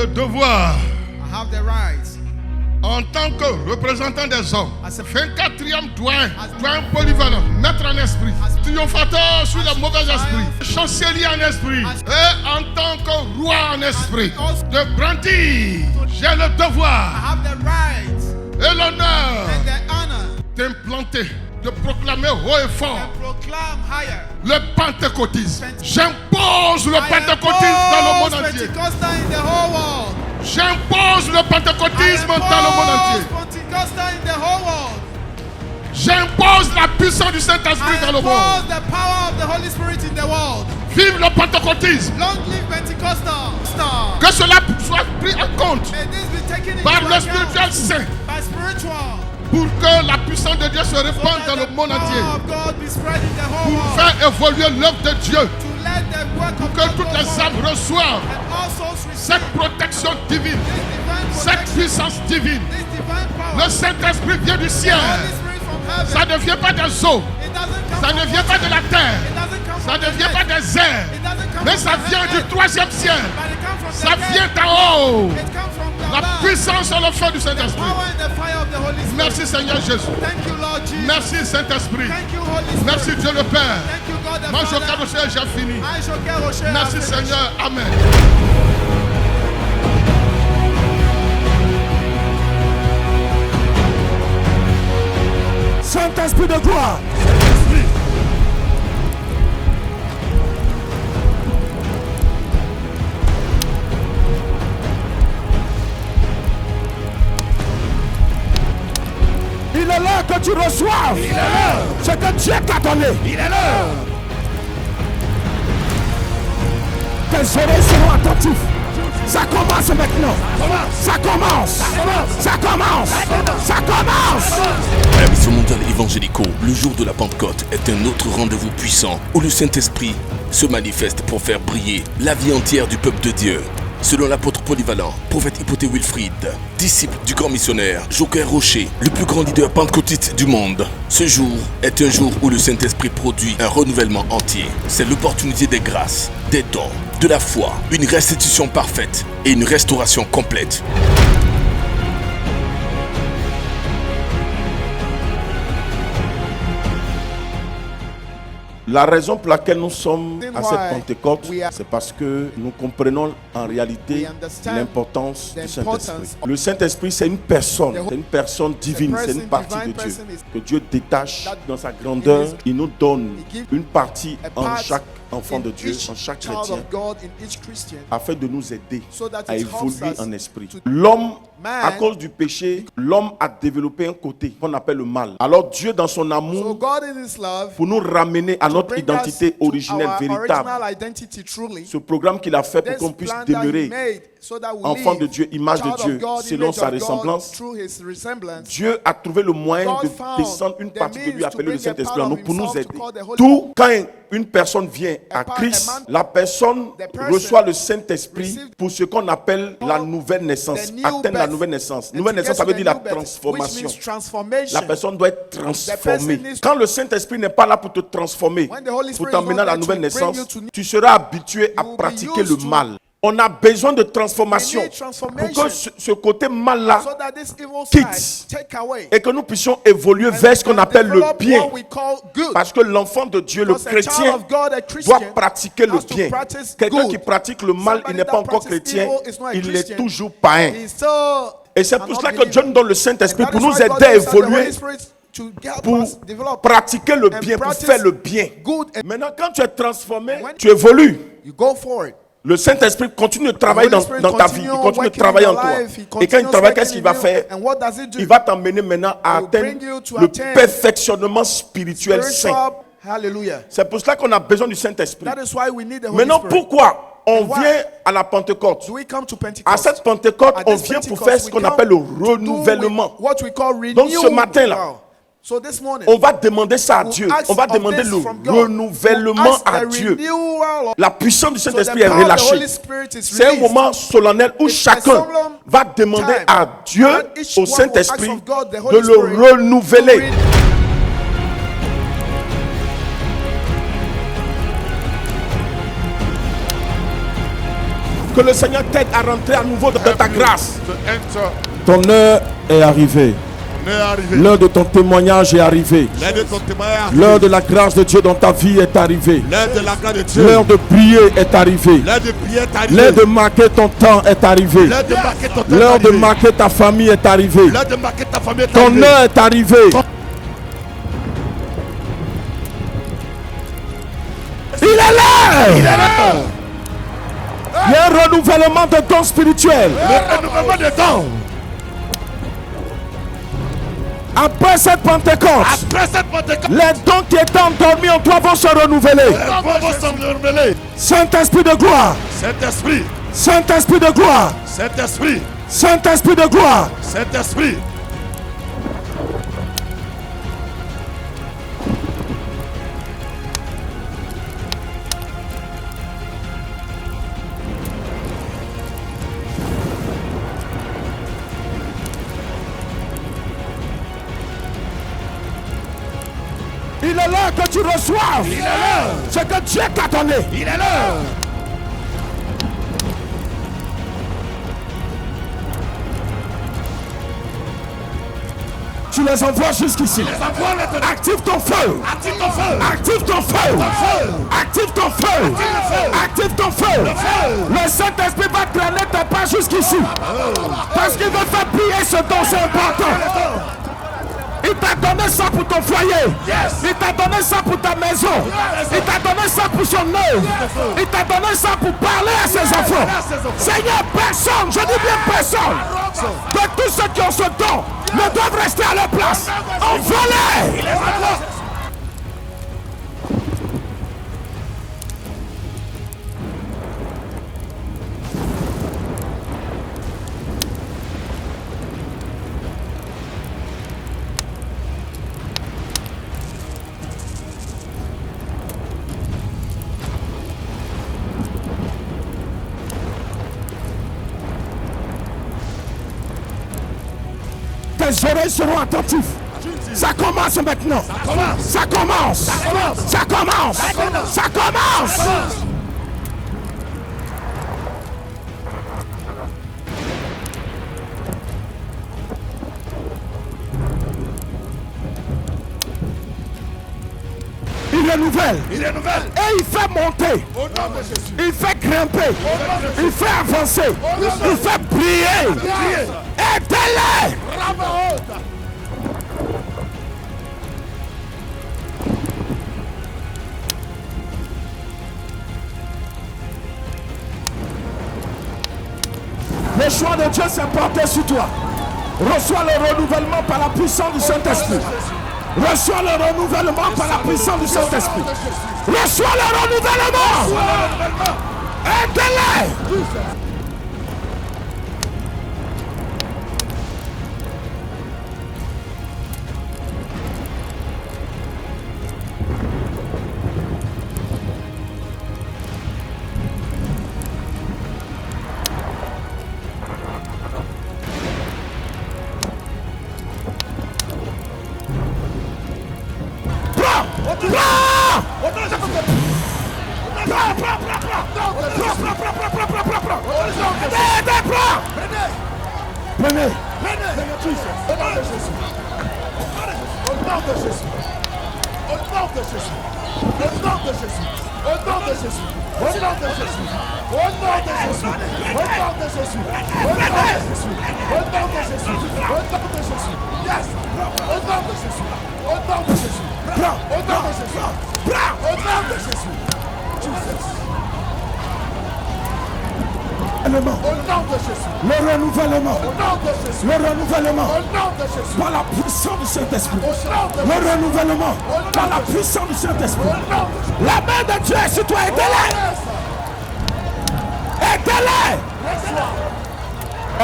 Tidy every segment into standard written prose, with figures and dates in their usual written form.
le devoir, I have the right, en tant que représentant des hommes, 24e doyen polyvalent, maître en esprit, triomphateur sur les mauvais esprits, chancelier en esprit, et en tant que roi en esprit, de brandir, j'ai le I devoir have the right et l'honneur and the honor d'implanter, de proclamer haut et fort and proclaim higher. le pentecôtisme. J'impose le pentecôtisme dans le monde entier. Pentecostal in the whole world. J'impose le pentecôtisme dans le monde entier. Pentecostal in the whole world. J'impose la puissance du Saint-Esprit dans le I monde. impose the power of the Holy Spirit in the world. Vive le pentecôtisme. Long live Pentecostal. Star. Que cela soit pris en compte May this be taken into par le account spirituel saint by spiritual. pour que la puissance de Dieu se répande dans le monde entier. Power of God be spread in the whole Pour world. faire évoluer l'œuvre de Dieu. To let the work of Que God toutes go les forward. âmes reçoivent And also receive cette protection divine, this divine cette protection, puissance divine. this divine power. Le Saint-Esprit vient du ciel. Holy Spirit from heaven. Ça ne vient pas des eaux. It doesn't come Ça from ne vient pas de la terre. It doesn't come Ça from ne the vient earth. pas des airs. It doesn't come Mais from ça the vient du heaven. troisième ciel. But it comes from Ça the vient earth. d'en haut. It comes from the La above. puissance et le feu du The Saint-Esprit. power and the fire of the Holy Spirit. Merci Seigneur Jésus. Thank you, Lord Jesus. Merci Saint-Esprit. Thank you, Holy Spirit. Merci Dieu le Père. Thank you, God the Moi je Father. cache j'ai fini. I shall get Rocher. Merci Seigneur. Amen. Saint-Esprit de gloire. Il est l'heure que tu reçoives ce que Dieu t'a donné. Il est l'heure. Tes oreilles seront attentives. Ça commence maintenant. Ça commence. Ça commence. Ça commence. À la mission mondiale évangélico, le jour de la Pentecôte est un autre rendez-vous puissant où le Saint-Esprit se manifeste pour faire briller la vie entière du peuple de Dieu. Selon l'apôtre polyvalent, prophète Hypothée Wilfrid, disciple du grand missionnaire Joker Rocher, le plus grand leader pentecôtiste du monde, ce jour est un jour où le Saint-Esprit produit un renouvellement entier. C'est l'opportunité des grâces, des dons, de la foi, une restitution parfaite et une restauration complète. La raison pour laquelle nous sommes à Why cette Pentecôte, we are- c'est parce que nous comprenons en réalité We understand l'importance the du Saint-Esprit. importance Le Saint-Esprit, c'est une personne divine, c'est une partie de divine Dieu person is- que Dieu détache dans sa grandeur. Il nous donne He gives une partie a en part chaque enfant in de Dieu, each en chaque child chrétien, of God, in each Christian, afin de nous aider so that à it helps évoluer us en esprit. to- L'homme, Man- à cause du péché, l'homme a développé un côté qu'on appelle le mal. Alors Dieu, dans son So amour, God in His love, pour nous ramener à to notre bring us identité to originelle, our véritable, original identity truly, ce programme qu'il a fait pour this qu'on puisse plan that He demeurer made so that we enfant live, de Dieu, image de child of Dieu, God, selon image sa of God, ressemblance. through His resemblance. Dieu a trouvé le moyen God de found descendre une the partie de lui means to appelée le bring a Saint-Esprit part en nous of pour nous himself to aider. call the Holy Tout quand une personne vient à part- Christ, a man- la personne the person reçoit le Saint-Esprit received pour ce qu'on appelle la nouvelle naissance, the new atteindre la birth. nouvelle naissance. And Nouvelle to naissance, get ça veut to dire the la new birth, transformation. which means transformation. La personne doit être transformée. needs to- Quand le Saint-Esprit n'est pas là pour te transformer, When the Holy pour Spirit t'emmener is à not la there nouvelle to bring naissance, you to new- tu seras habitué à You will be pratiquer used le to- mal. On a besoin de transformation We need pour transformation. que ce côté mal-là So that this evil quitte side take away. et que nous puissions évoluer And vers ce qu'on can appelle le develop bien. what we call good. Parce que l'enfant de Dieu, le Because a child chrétien, of God, a doit Christian, pratiquer le has to bien. practice Quelqu'un good. qui pratique le mal, il Somebody n'est pas that encore practices chrétien, evil is not a il est Christian. toujours païen. He's still Et c'est an pour cela que unbeliever. Dieu nous donne le Saint-Esprit That pour is nous why God aider à gives us the évoluer, Holy Spirit to help pour us develop pratiquer le and bien, pour practice faire le bien. good. And Maintenant, quand tu es transformé, When- tu évolues. you go for it. Le Saint-Esprit continue de travailler The Holy Spirit dans ta vie, il continue continue de working travailler in en your toi. life, he Et quand il continues travaille, working qu'est-ce qu'il in va you. faire? And what does he do? Il va t'emmener maintenant à He will bring atteindre you to le attain perfectionnement spirituel saint. Spiritual, hallelujah. C'est pour cela qu'on a besoin du Saint-Esprit. That is why we need the Holy Maintenant, Spirit. pourquoi on And why? vient à la Pentecôte? Do we come to À Pentecost? cette Pentecôte, At on this vient pour Pentecost, faire ce we qu'on come appelle le to do renouvellement. what we call Donc, ce renewal. matin-là, So this morning, on va demander ça à we'll Dieu. ask On va of demander this le from God. renouvellement We'll ask à the Dieu. renewal of- La puissance du So the Saint-Esprit est power of the relâchée. Holy Spirit is C'est un released. moment solennel où It's a chacun solemn va demander time à Dieu, that each au one will Saint-Esprit, ask of God, the de Holy le Spirit, renouveler. to Que le Seigneur t'aide à rentrer à nouveau dans ta grâce. To enter. Ton heure est arrivée. On est arrivé. L'heure de ton témoignage est arrivée. L'heure de ton témoignage. L'heure de la grâce de Dieu dans ta vie est arrivée. L'heure de la grâce de Dieu. L'heure de prier est arrivée. L'heure de prier est arrivée. L'heure de marquer ton temps est arrivée. L'heure de marquer ton temps. L'heure de marquer ta famille est arrivée. L'heure de marquer ta famille est Ton arrivée. heure est arrivée. Il est là. Il est là. Il y a un renouvellement de dons spirituels. Le renouvellement des dons. Après cette Pentecôte, Après cette Pentecôte, les dons qui étaient endormis en toi vont se renouveler. les dons vont se renouveler. Saint-Esprit de gloire, Saint-Esprit, Saint-Esprit de gloire, Saint-Esprit, Saint-Esprit de gloire. Saint-Esprit. Il est là que tu reçoives. Il est là. Ce que Dieu t'a donné. Il est là. Tu les envoies jusqu'ici. Envoie maintenant. Active ton feu. Active ton feu. Active ton feu. Active ton feu. Active ton feu. Le Saint-Esprit va traîner tes pas jusqu'ici. Parce qu'il veut faire prier ce don, c'est important. Il t'a donné ça pour ton foyer. Il t'a donné ça pour ta maison. Il t'a donné ça pour son œuvre. Il t'a donné ça pour parler à ses enfants. Seigneur, personne, je dis bien personne, de tous ceux qui ont ce don, ne doivent rester à leur place. Envoie-les. Tes oreilles seront attentives. Ça commence maintenant. Ça commence. Ça commence. Ça commence. Il renouvelle. Il est nouvelle. Et il fait monter. Au nom de Jésus. Il fait grimper. Il fait avancer. Il fait prier. Aidez-les. Le choix de Dieu s'est porté sur toi. Reçois le renouvellement par la puissance du Saint-Esprit. Reçois le renouvellement par la puissance du Saint-Esprit. Reçois le renouvellement. Aidez-les. Prenez. Au nom de Jésus. Au nom de Jésus. Au nom de Jésus. Au nom de Jésus. Au nom de Jésus. Au nom de Jésus. Au nom de Jésus. Au nom de Jésus. Au nom de Jésus. Au nom de Jésus. Au nom de Jésus. Yes. Au nom de Jésus. Au nom de Jésus. Au nom de Jésus. Au nom de Jésus. Jesus. Au nom de Jésus. Le renouvellement. Au nom de Jésus. Le renouvellement. Au nom de Jésus. Par la puissance du Saint-Esprit. Au nom de Le renouvellement. Par la puissance du Saint-Esprit. La main de Dieu est sur toi. Aidez-les. Aidez-les.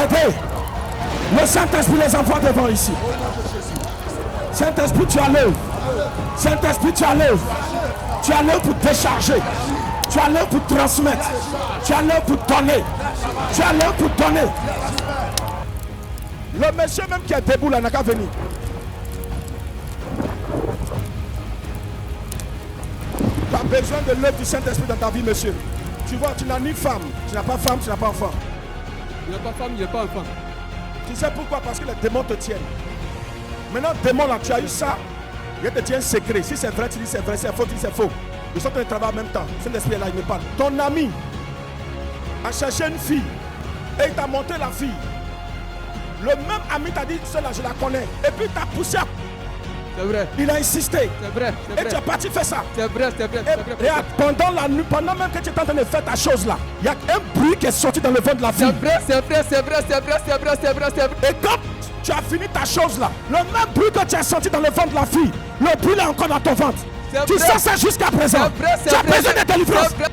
Aidez. Le Saint-Esprit les envoie devant ici. Saint-Esprit, tu as l'œuvre. Saint-Esprit, tu as l'œuvre. Tu as l'œuvre pour décharger. Tu as l'œuvre pour transmettre. Tu as l'œuvre pour donner. Tu as l'œuvre pour donner. Le monsieur même qui est debout là n'a qu'à venir. Tu as besoin de l'œuvre du Saint-Esprit dans ta vie, monsieur. Tu vois, tu n'as ni femme, tu n'as pas femme, tu n'as pas enfant. Il n'y a pas femme, il n'y a pas enfant. Tu sais pourquoi? Parce que les démons te tiennent. Maintenant, démon là, tu as eu ça. Il te tient secret. Si c'est vrai, tu dis c'est vrai. Si c'est faux, tu dis c'est faux. Ils sont en train de travailler en même temps. C'est l'esprit là, il me parle. Ton ami a cherché une fille et il t'a montré la fille. Le même ami t'a dit, celle-là, je la connais. Et puis il t'a poussé. C'est vrai. Il a insisté. C'est vrai. C'est Et vrai. tu es parti faire ça. C'est vrai, c'est vrai. Et regarde, pendant la nuit, pendant même que tu es en train de faire ta chose là, il y a un bruit qui est sorti dans le ventre de la fille. C'est vrai, c'est vrai, c'est vrai, c'est vrai, c'est vrai, c'est vrai, c'est vrai. Et quand tu as fini ta chose là, le même bruit que tu as senti dans le ventre de la fille, le bruit là encore dans ton ventre. Tu vrai. sens ça jusqu'à présent. C'est vrai, c'est Tu as vrai. besoin de délivrance. C'est vrai.